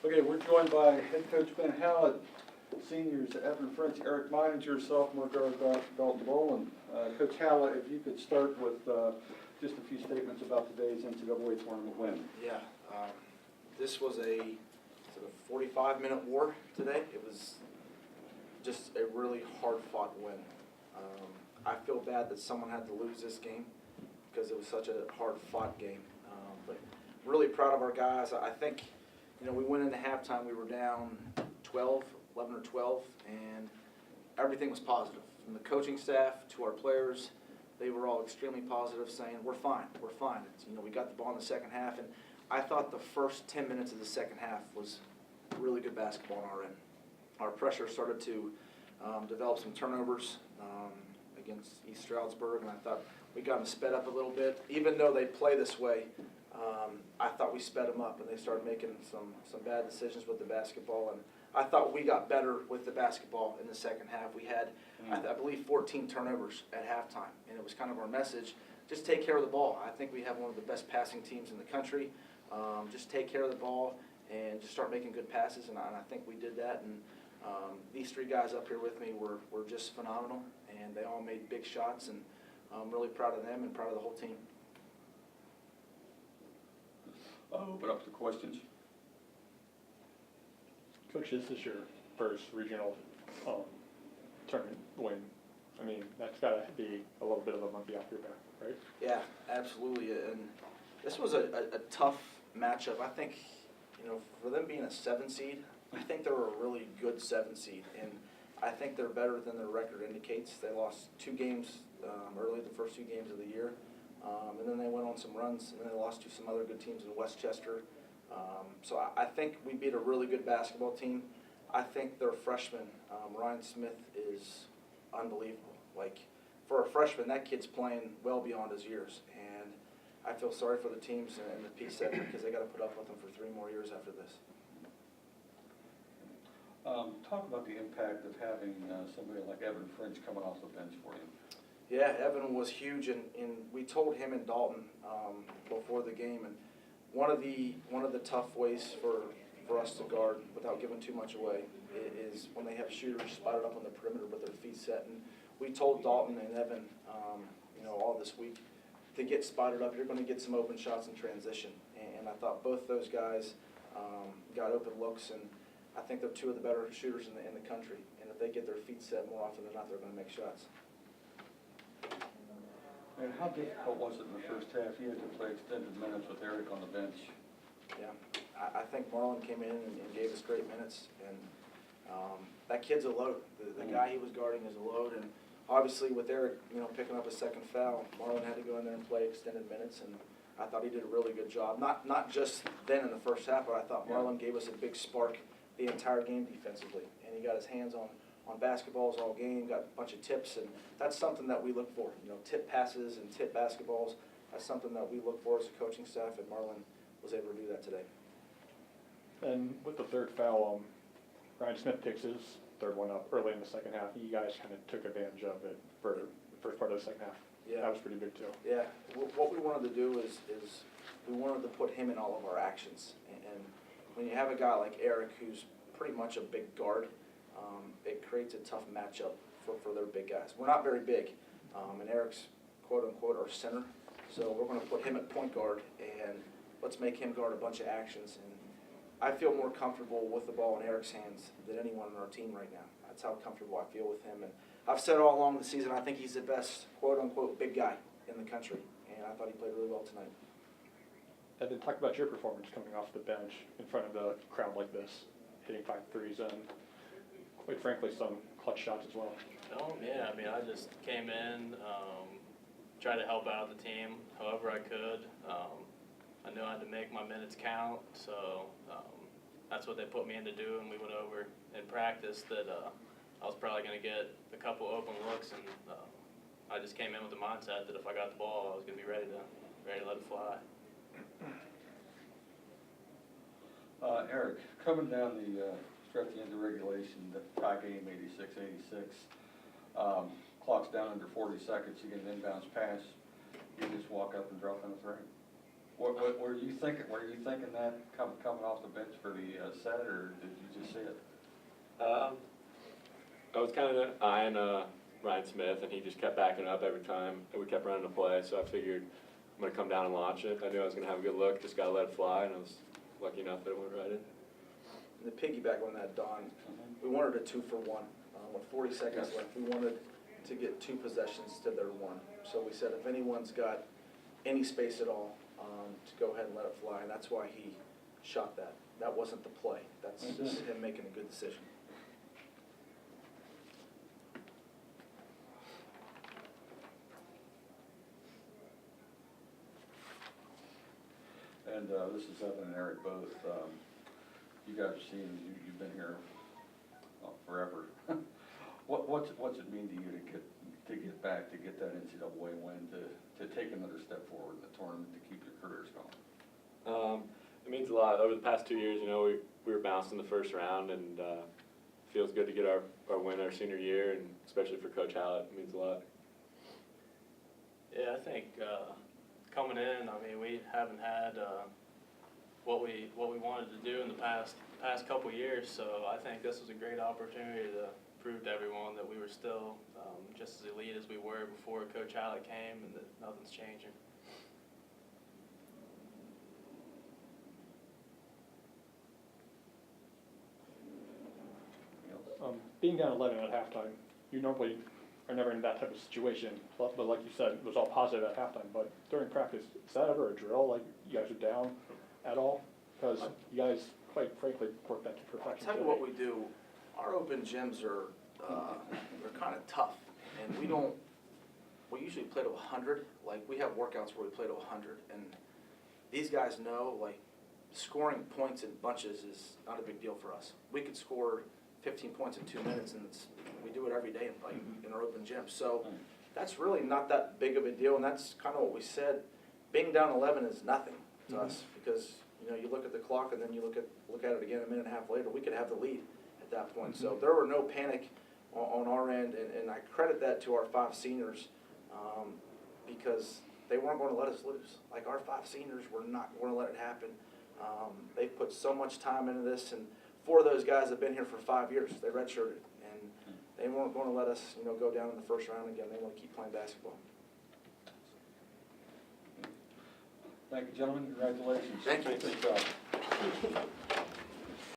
Okay, we're joined by head coach Ben Hallett, seniors Evan French, Eric Meininger, sophomore guard Dalton Boland. Coach Hallett, if you could start with just a few statements about today's NCAA tournament win. Yeah, this was a sort of 45-minute war today. It was just a really hard-fought win. I feel bad that someone had to lose this game because it was such a hard-fought game. But really proud of our guys. I think, you know, we went into halftime, we were down 11 or 12, and everything was positive. From the coaching staff to our players, they were all extremely positive, saying, we're fine, we're fine. It's, you know, we got the ball in the second half, and I thought the first 10 minutes of the second half was really good basketball on our end. Our pressure started to develop some turnovers against East Stroudsburg, and I thought we got them sped up a little bit. Even though they play this way, I thought we sped them up, and they started making some bad decisions with the basketball, and I thought we got better with the basketball in the second half. We had, I believe, 14 turnovers at halftime, and it was kind of our message, just take care of the ball. I think we have one of the best passing teams in the country. Just take care of the ball and just start making good passes, and I think we did that. And these three guys up here with me were just phenomenal, and they all made big shots, and I'm really proud of them and proud of the whole team. I'll open up to questions. Coach, this is your first regional tournament win. I mean, that's got to be a little bit of a monkey off your back, right? Yeah, absolutely. And this was a tough matchup. I think, you know, for them being a 7 seed, I think they were a really good 7 seed. And I think they're better than their record indicates. They lost 2 games early, the first 2 games of the year. And then they went on some runs, and then they lost to some other good teams in Westchester. So I think we beat a really good basketball team. I think their freshman, Ryan Smith, is unbelievable. Like, for a freshman, that kid's playing well beyond his years. And I feel sorry for the teams and the P7 because they got to put up with them for 3 more years after this. Talk about the impact of having somebody like Evan French coming off the bench for you. Yeah, Evan was huge, and we told him and Dalton before the game, and one of the tough ways for us to guard without giving too much away is when they have shooters spotted up on the perimeter with their feet set. And we told Dalton and Evan, you know, all this week, to get spotted up, you're going to get some open shots in transition. And I thought both those guys got open looks, and I think they're 2 of the better shooters in the country. And if they get their feet set more often than not, they're going to make shots. And how difficult was it in the first half? You had to play extended minutes with Eric on the bench. Yeah, I think Marlon came in and gave us great minutes, and that kid's a load. The guy he was guarding is a load, and obviously with Eric, you know, picking up a second foul, Marlon had to go in there and play extended minutes, and I thought he did a really good job. Not just then in the first half, but I thought Marlon gave us a big spark the entire game defensively, and he got his hands on basketballs all game, got a bunch of tips, and that's something that we look for. You know, tip passes and tip basketballs, that's something that we look for as a coaching staff, and Marlon was able to do that today. And with the third foul, Ryan Smith picks his third one up early in the second half. You guys kind of took advantage of it for the first part of the second half. Yeah. That was pretty big too. Yeah, what we wanted to do is we wanted to put him in all of our actions. And when you have a guy like Eric, who's pretty much a big guard, it creates a tough matchup for their big guys. We're not very big, and Eric's quote-unquote our center, so we're going to put him at point guard, and let's make him guard a bunch of actions. And I feel more comfortable with the ball in Eric's hands than anyone on our team right now. That's how comfortable I feel with him. And I've said all along the season, I think he's the best quote-unquote big guy in the country, and I thought he played really well tonight. And then talk about your performance coming off the bench in front of the crowd like this, hitting 5 threes and, quite frankly, some clutch shots as well. Yeah, I mean, I just came in, tried to help out the team however I could. I knew I had to make my minutes count, so that's what they put me in to do, and we went over in practice that I was probably going to get a couple open looks, and I just came in with the mindset that if I got the ball, I was going to be ready to let it fly. Eric, coming down the stretch at the end of regulation, the tie game 86-86, clock's down under 40 seconds, you get an inbounds pass, you just walk up and drop in a three. What were you thinking that coming off the bench for the set, or did you just see it? I was kind of eyeing Ryan Smith, and he just kept backing up every time, and we kept running the play, so I figured I'm going to come down and launch it. I knew I was going to have a good look, just got to let it fly, and I was lucky enough that it went right in. The piggyback on that, Don, we wanted a 2-for-1. With 40 seconds left, we wanted to get 2 possessions to their 1. So we said if anyone's got any space at all, to go ahead and let it fly, and that's why he shot that. That wasn't the play. That's just him making a good decision. And this is Evan and Eric both. You guys have seen, you've been here forever. What's it mean to you to get back, to get that NCAA win, to take another step forward in the tournament, to keep your careers going? It means a lot. Over the past 2 years, you know, we were bounced in the first round, and feels good to get our win our senior year, and especially for Coach Hallett, it means a lot. Yeah, I think coming in, I mean, we haven't had what we wanted to do in the past couple years, so I think this was a great opportunity to prove to everyone that we were still just as elite as we were before Coach Hallett came, and that nothing's changing. Being down 11 at halftime, you normally are never in that type of situation, but like you said, it was all positive at halftime, but during practice, is that ever a drill, like you guys are down at all? Because you guys, quite frankly, work that to I'll perfection. tell you what we do. Our open gyms are they're kind of tough, and we usually play to 100. Like, we have workouts where we play to 100, and these guys know, like, scoring points in bunches is not a big deal for us. We could score 15 points in 2 minutes, and we do it every day in our open gym. So that's really not that big of a deal, and that's kind of what we said. Being down 11 is nothing to us, because you know, you look at the clock and then you look at it again a minute and a half later. We could have the lead at that point. So there were no panic on our end, and I credit that to our 5 seniors because they weren't going to let us lose. Like, our 5 seniors were not going to let it happen. They put so much time into this, and 4 of those guys have been here for 5 years. They redshirted, and they weren't going to let us, you know, go down in the first round again. They want to keep playing basketball. Thank you, gentlemen. Congratulations. Thank you. Good job.